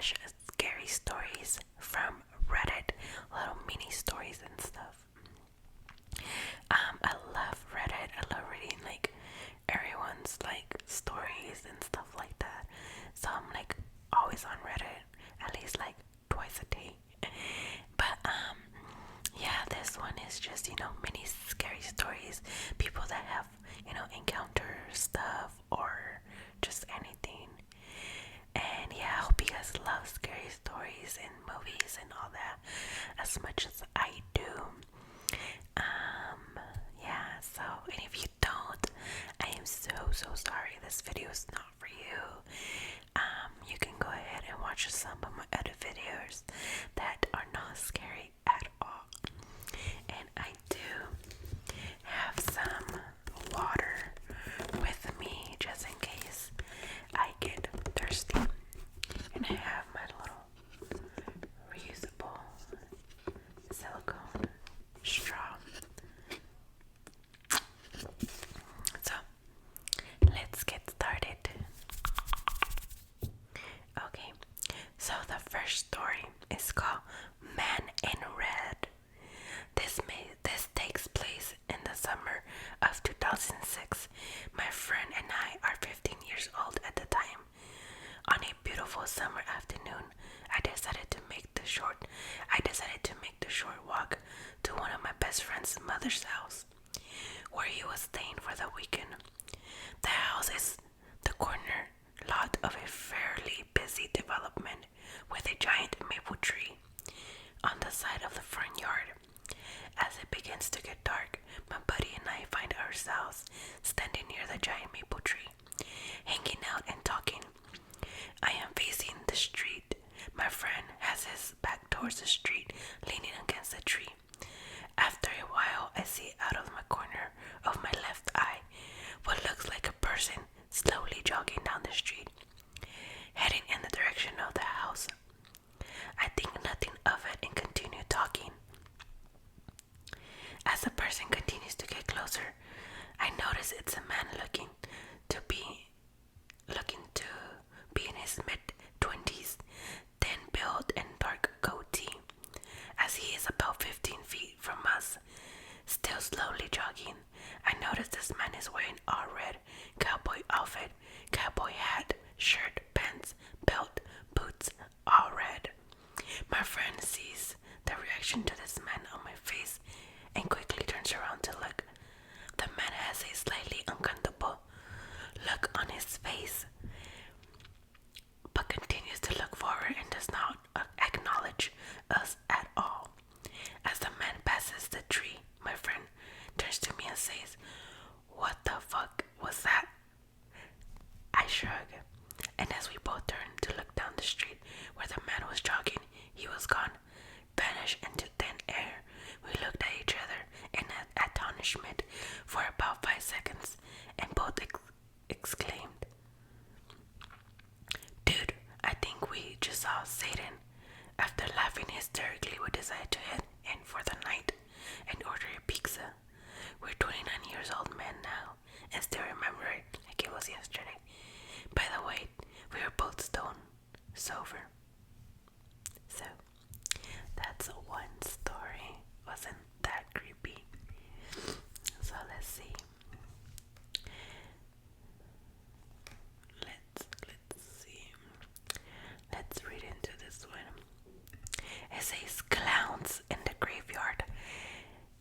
slash scary stories from Reddit, little mini stories and stuff. I love Reddit. I love reading like everyone's like stories and stuff like that. So I'm like always on Reddit, at least like twice a day. But yeah, this one is just, mini scary stories. People that have, encounter stuff or just anything. And yeah, I hope you guys love scary stories and movies and all that as much as I do. Yeah, so, and if you don't, I am so sorry. This video is not for you. You can go ahead and watch some of my other videos that are not scary at all. And I do have some water with me just in case I get thirsty. And I have my little reusable silicone straw. So let's get started. Okay, so the first story is called Man in Red. This takes place in the summer of 2006. My friend and I are 15 years old at the time. On a beautiful summer afternoon, I decided to make the short walk to one of my best friend's mother's house, where he was staying for the weekend. The house is the corner lot of a fairly busy development with a giant maple tree on the side of the front yard. As it begins to get dark, my buddy and I find ourselves standing near the giant maple tree, hanging out and talking. I am facing the street. My friend has his back towards the street, leaning against the tree. After a while, I see out of my corner of my left eye what looks like a person slowly jogging down the street, heading in the direction of the house. I think nothing of it and continue talking. As the person continues to get closer, I notice it's a man looking to be in his mid-20s, thin build and dark goatee. As he is about 15 feet from us, still slowly jogging, I notice this man is wearing all red cowboy outfit, cowboy hat, shirt, pants, belt, boots, all red. My friend sees the reaction to this man on my face and quickly turns around to look. The man has a slightly uncomfortable look on his face, but continues to look forward and does not acknowledge us at all. As the man passes the tree, my friend turns to me and says, "What the fuck was that?" I shrug, and as we both turn to look down the street where the man was jogging, he was gone, vanished into thin air. We looked at each other in astonishment for about 5 seconds and both exclaimed, "Dude, I think we just saw Satan." After laughing hysterically, we decided to head in for the night and order a pizza. We're 29 years old men now and still remember it like it was yesterday. By the way, we were both stone sober. So, that's one story. Wasn't that creepy? So let's see. Let's see. Let's read into this one. It says clowns in the graveyard.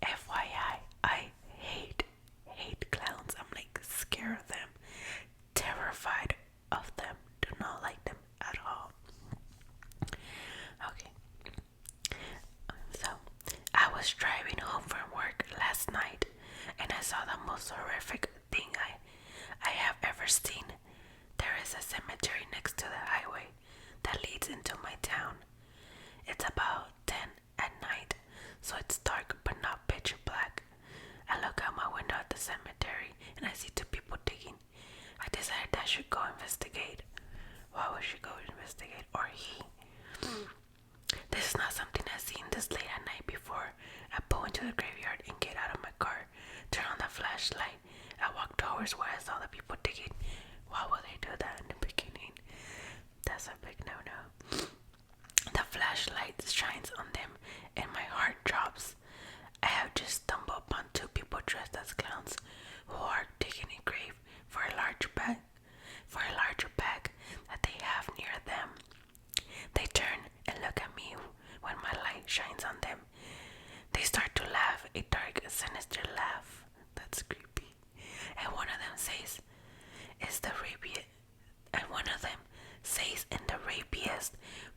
FYI, I hate clowns. I'm like scared of them, terrified of them, do not like them at all. Okay, so I was driving home from work last night and I saw the most horrific thing I have ever seen. There is a cemetery next to the highway that leads into my town. It's about 10 at night, so it's dark but not pitch black. I look out my window at the cemetery and I see 2 people digging. I decided I should go investigate. Why would she go investigate? Or he? This is not something I've seen this late at night before. I pull into the graveyard and get out of my car, turn on the flashlight. I walk towards where I saw the people digging. Why would they do that in the beginning? That's a big no-no. shines on them. They start to laugh, a dark, sinister laugh. That's creepy. And one of them says, "Is the rapier?" And one of them says in the rapiest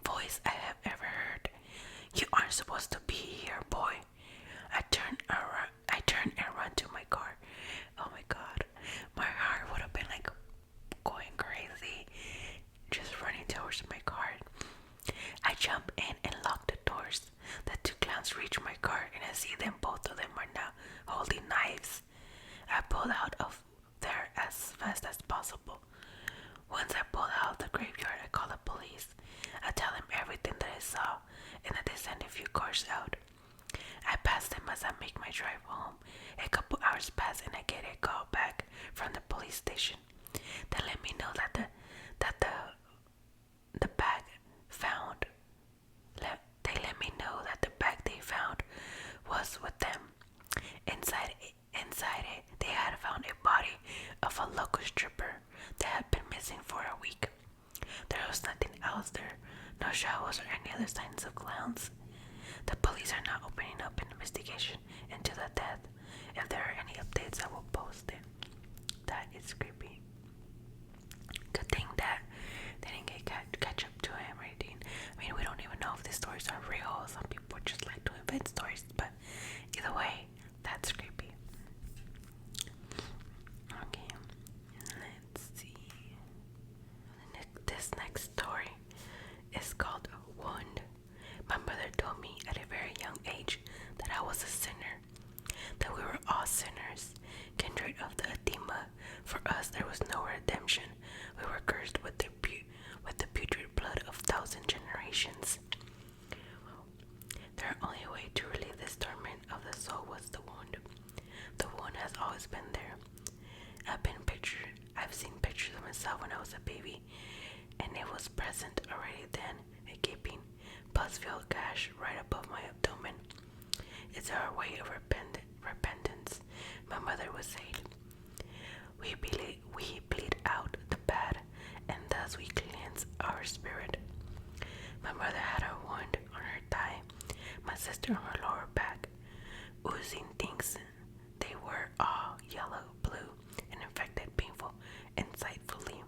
voice I have ever heard, "You aren't supposed to be here, boy." I turn and run to my car. Oh my god, my heart would have been like going crazy, just running towards my car. I jump in and lock the doors. The two clowns reach my car, and I see them. Both of them are now holding knives. I pull out of there as fast as possible. Once I pull out of the graveyard, I call the police. I tell them everything that I saw, and that they send a few cars out. I pass them as I make my drive home. A couple hours pass, and I get a call back from the police station. They let me know that the bag found. They let me know that the bag they found was with them. Inside it, they had found a body of a local stripper that had been missing for a week. There was nothing else there, no showers or any other signs of clowns. The police are now opening up an investigation into the death. If there are any updates, I will post it. That is creepy. Good thing that they didn't catch up to him or anything. I mean, we don't even know if these stories are real. Some people just like to invent stories, but either way, that's creepy. Okay, let's see. This next story is called Wound. My mother told me at a very young age that I was a sinner, that we were all sinners, kindred of the edema. For us, there was no redemption. We were cursed with the putrid blood of 1,000 generations. The only way to relieve this torment of the soul was the wound. The wound has always been there. I've seen pictures of myself when I was a baby, and it was present already then, a gaping, pus-filled gash right above my abdomen. It's our way of repentance, my mother would say. We bleed out the bad, and thus we cleanse our spirit. My mother had a wound on her thigh, my sister on her lower back, oozing things. They were all yellow, blue, and infected, painful, insightfully.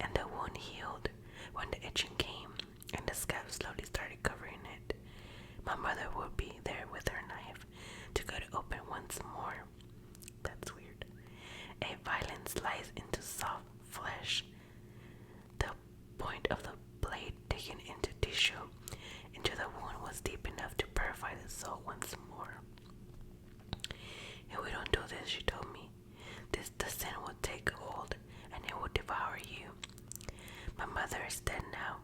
And the wound healed when the itching came, and the scab slowly started covering it. My mother would be there with her knife to cut it open once more. That's weird. A violent slice into soft flesh. The point of the blade taken into tissue, into the wound, was deep enough to purify the soul once more. If we don't do this, she told me, the sin will take hold and it will devour you. My mother is dead now.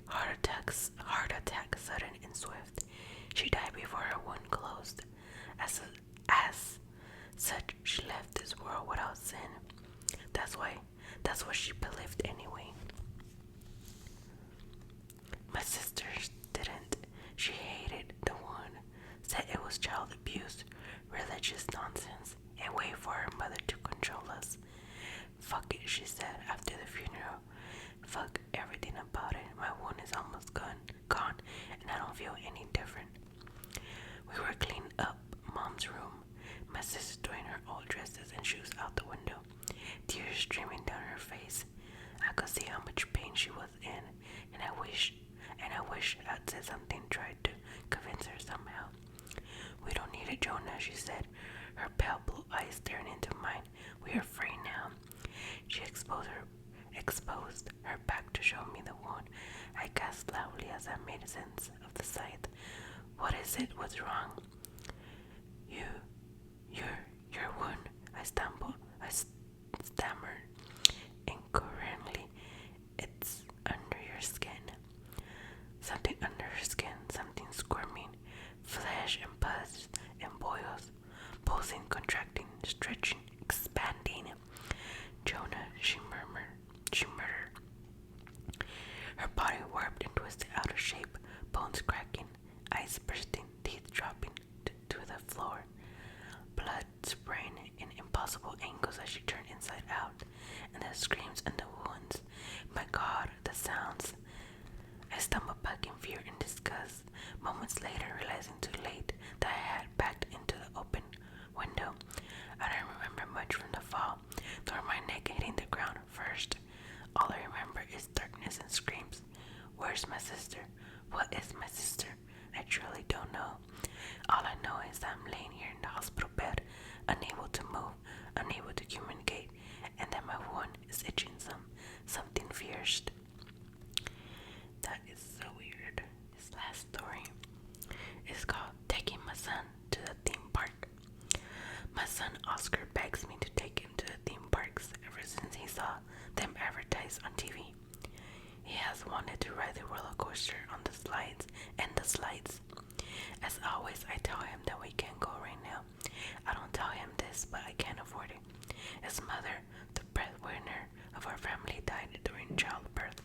Heart attack, sudden and swift. She died before her wound closed. As such, she left this world without sin. That's what she believed anyway. My sisters didn't. She hated the wound, said it was child abuse, religious nonsense, a way for her mother to control us. Fuck it, she said after the funeral. Fuck everything about it. My wound is almost gone, and I don't feel any different. We were cleaning up Mom's room. My sister throwing her old dresses and shoes out the window, tears streaming down her face. I could see how much pain she was in, and I wish I'd said something, tried to convince her somehow. We don't need it, Jonah, she said, her pale blue eyes staring into mine. We are free now. She exposed her back to show me the wound. I gasped loudly as I made sense of the sight. What is it? What's wrong? Your wound, I stammered incoherently. It's under your skin. Something under her skin, something squirming, flesh and pus and boils, pulsing, contracting, stretching, expanding. Jonah, she murmured. Her body warped and twisted out of shape, bones cracking, eyes bursting, teeth dropping to the floor, blood spraying in impossible minutes later, realizing too late that I had backed into the open window. I don't remember much from the fall, nor my neck hitting the ground first. All I remember is darkness and screams. Where's my sister? What is my sister? I truly don't know. All I know is that I'm laying here in the hospital bed, unable to move, unable to communicate, and that my wound is itching something fierce. That is so weird. This last story is called Taking My Son to the Theme Park. My son Oscar begs me to take him to the theme parks ever since he saw them advertised on TV. He has wanted to ride the roller coaster on the slides and the slides. As always, I tell him that we can't go right now. I don't tell him this, but I can't afford it. His mother, the breadwinner of our family, died during childbirth,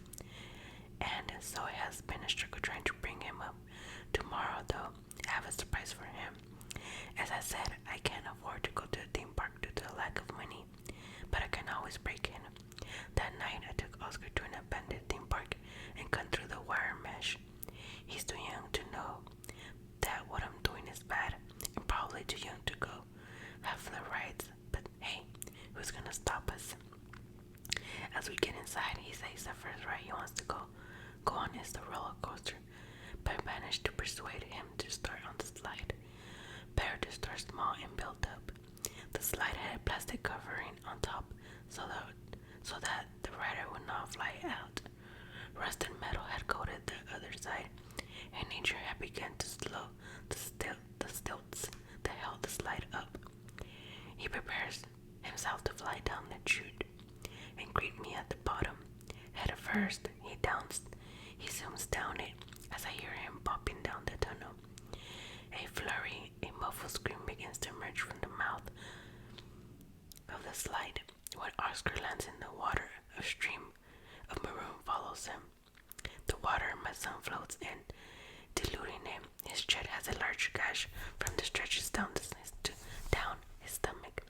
and so it has been a struggle trying to bring him up. Tomorrow, though, I have a surprise for him. As I said, I can't afford to go to the theme park due to a lack of money, but I can always break in. That night, I took Oscar to an abandoned theme park and cut through the wire mesh. He's too young to know that what I'm doing is bad, and probably too young to go half the rides, but hey, who's gonna stop us? As we get inside, he says the first ride he wants to go on is the roller coaster, but I managed to persuade him to start on the slide. Better to start small and build up. The slide had a plastic covering on top so that the rider would not fly out. Rusted metal had coated the other side, and nature had begun to slow the stilts that held the slide up. He prepares himself to fly down the chute and greet me at the bottom. Head first, he zooms down it as I hear him popping down the tunnel. A flurry, a muffled scream begins to emerge from the mouth of the slide. When Oscar lands in the water, a stream of maroon follows him. The water my son floats in, diluting him. His chest has a large gash from the stretches down his stomach.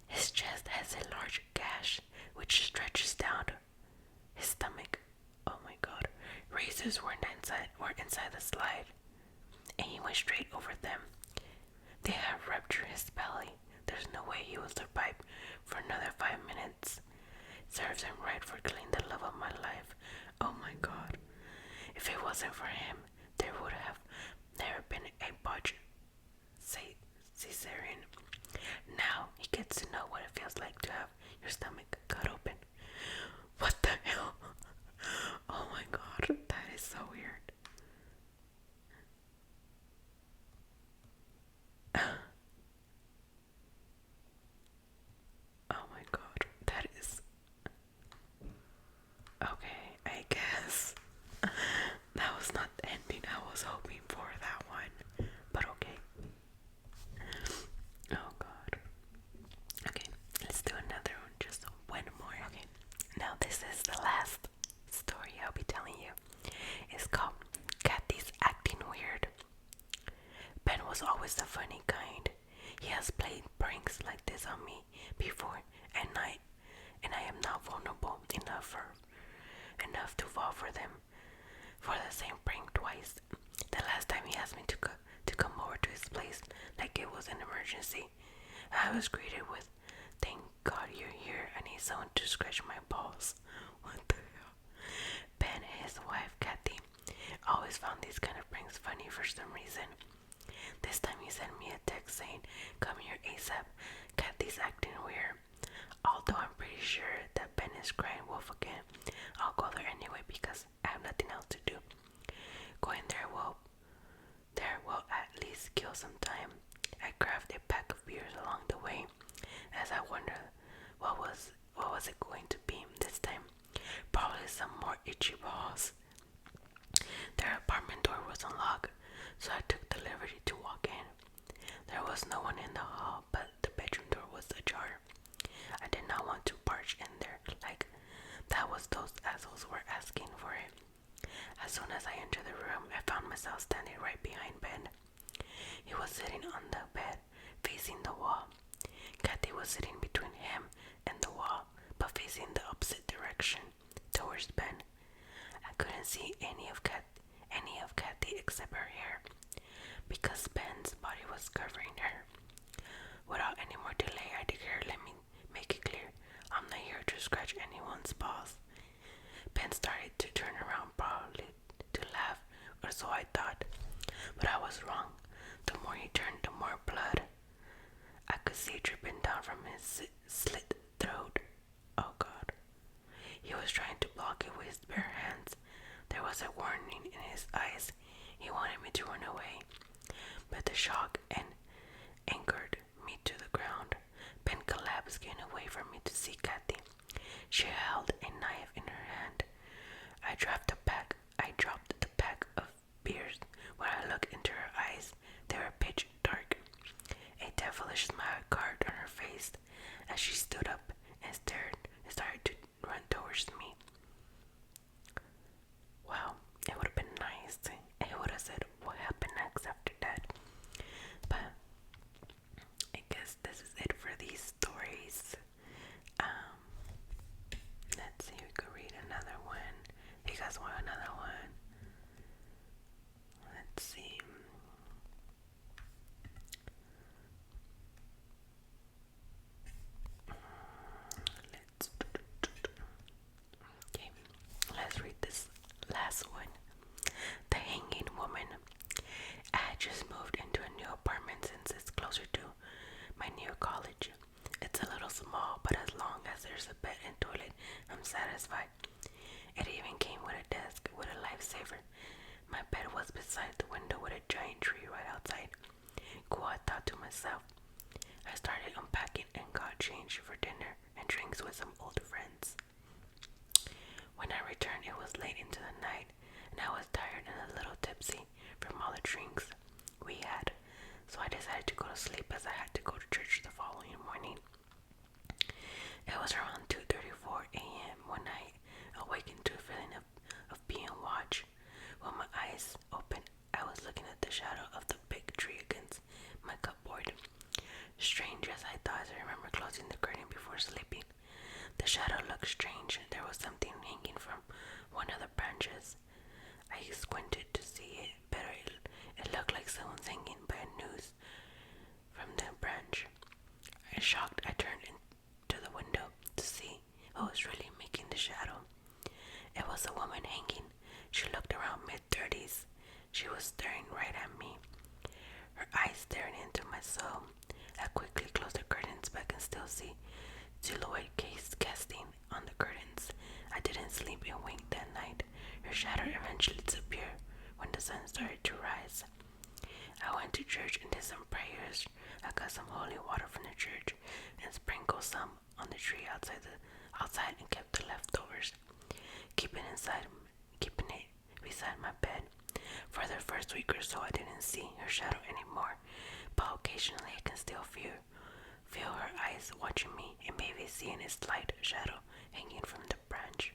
His chest has a large gash which stretches down his stomach. Oh my god. Razors were inside the slide, and he went straight over them. They have ruptured his belly. There's no way he will survive for another 5 minutes. Serves him right for killing the love of my life. Oh my god. If it wasn't for him, there would have never been a botched cesarean. Now he gets to know what it feels like to have your stomach cut open. What the hell? Oh my god, that is so weird. Oh my god, that is... Okay, I guess that was not the ending I was hoping for, that one. But okay. Oh god. Okay, let's do another one, just one more. Okay, now this is the last story I'll be telling you. It's called Kathy's Acting Weird. Ben was always the funny kind. He has played pranks like this on me before, and I am not vulnerable enough to fall for the same prank twice. The last time he asked me to come over to his place like it was an emergency, I was greeted with, "Thank God you're here, I need someone to scratch my balls." What the hell? Ben and his wife Kathy always found these kind of pranks funny for some reason. This time he sent me a text saying, "Come here ASAP, Kathy's acting weird." Although I'm pretty sure that Ben is crying wolf again, I'll go there anyway because I have nothing else to do. Going there will at least kill some time. I grabbed a pack of beers along the way as I wondered what was it going to be this time. Probably some more itchy balls. Their apartment door was unlocked, so I took the liberty to walk in. There was no one in the hall, but the bedroom door was ajar. I did not want to barge in there like that was those assholes were asking for it. As soon as I entered the room, I found myself standing right behind Ben. He was sitting on the bed, facing the wall. Kathy was sitting between him and the wall, but facing the opposite direction, towards Ben. I couldn't see any of Kathy except her hair, because Ben's body was covering her. Without any more delay, I declared, let me make it clear. I'm not here to scratch anyone's balls. Ben started to turn around, probably to laugh, or so I thought. But I was wrong. The more he turned, the more blood I could see dripping down from his slit throat. Oh God. He was trying to block it with his bare hands. There was a warning in his eyes. He wanted me to run away. But the shock and anchored me to the ground. Ben collapsed, getting away from me to see Kathy. She held a knife in her hand. I dropped the pack of beers. When I looked into her eyes, they were pitch dark. A devilish smile carved on her face as she stood up and started to run towards me. Wow, it would have been nice. It would have said what happened next after that. But I guess this is it for these stories. Let's see, we could read another one. You guys want another one? Let's see. Let's read this last one. The Hanging Woman. I had just moved into a new apartment since it's closer to my new college. It's a little small, but as long as there's a bed and toilet, I'm satisfied. It even came with a desk with a lifesaver. My bed was beside the window with a giant tree right outside. Cool, I thought to myself. I started unpacking and got changed for dinner and drinks with some old friends. When I returned, it was late into the night, and I was tired and a little tipsy from all the drinks we had, so I decided to go to sleep as I had to go to church the following morning. It was around 2:34 a.m. when I awakened to a feeling of being watched. When my eyes opened, I was looking at the shadow of the big tree against my cupboard. Strange as I thought, I remember closing the curtain before sleeping. The shadow looked strange. There was something hanging from one of the branches. I squinted to see it better. It looked like someone's hanging by a noose from the branch. Shocked, I turned into the window to see what was really making the shadow. It was a woman hanging. She looked around mid-30s. She was staring right at me, her eyes staring into my soul. I quickly closed the curtains, but I can still see silhouette casting on the curtains. I didn't sleep and wink that night. Her shadow eventually disappeared when the sun started to rise. I went to church and did some prayers. I got some holy water from the church and sprinkled some on the tree outside and kept the leftovers, keeping it beside my bed. For the first week or so, I didn't see her shadow anymore, but occasionally I can still feel her eyes watching me and maybe seeing a slight shadow hanging from the branch.